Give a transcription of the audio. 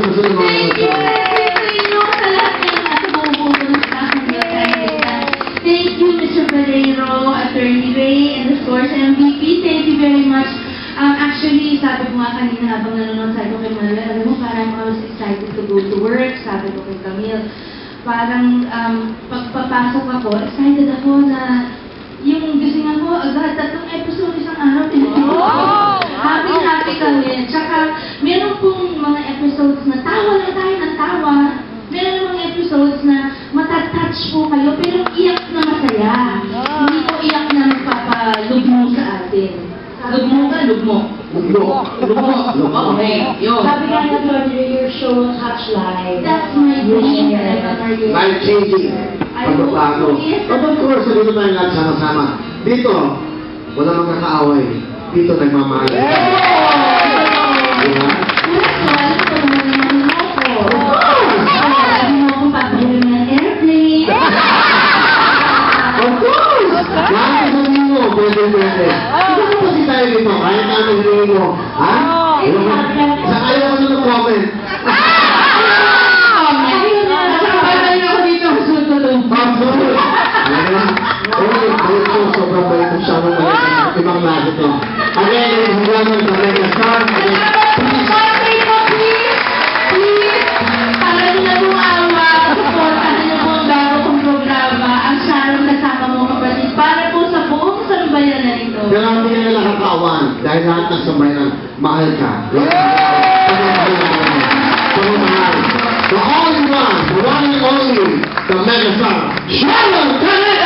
Thank you! Thank you sa lahat ng nasa buong sa akin. Thank you, Mr. Valero, Attorney Ray, and of course, MVP. Thank you very much. Actually, sabi ko nga kanina habang nanonood, sabi ko kay Manuel, alam mo, parang I was excited to go to work. Sabi ko kay Camille, parang pagpapasok ako, excited ako na yung gising ako agad, 3 episode isang araw, happy kami. Tsaka, meron pong mga episodes na tawa na tayo ng tawa. Meron mga episodes na matatouch po kayo, pero iyak na masaya. Hindi po iyak na magpapalugmo sa atin. Lugmo ka, lugmo. Lugmo. Okay, yun. Sabi nga na Claudia, your show will touch lives. That's my dream. Life-changing. Pagbabago. But of course, dito tayo lahat sama-sama. Dito, wala magkakaaway. Dito nagmamahal. Diba? Of course! Lahat sa mo, pwede. Ito ko kasi tayo dito, kaya namin rin mo. Ha? Sa kayo ko na comment. Sobrang balik ko siya ng mga ibang lahat ito. Again, ladies and gentlemen, the Mega Star. Please, para nyo na pong awa, supportahan nyo po ang bago kong programa, ang Sharon kasama mo kapatid, para po sa buong sambayan na ito. Pero hindi na nila katawan dahil lahat ng sambayan, mahal ka. The only one, the one and only, the Mega Star, Sharon Canela!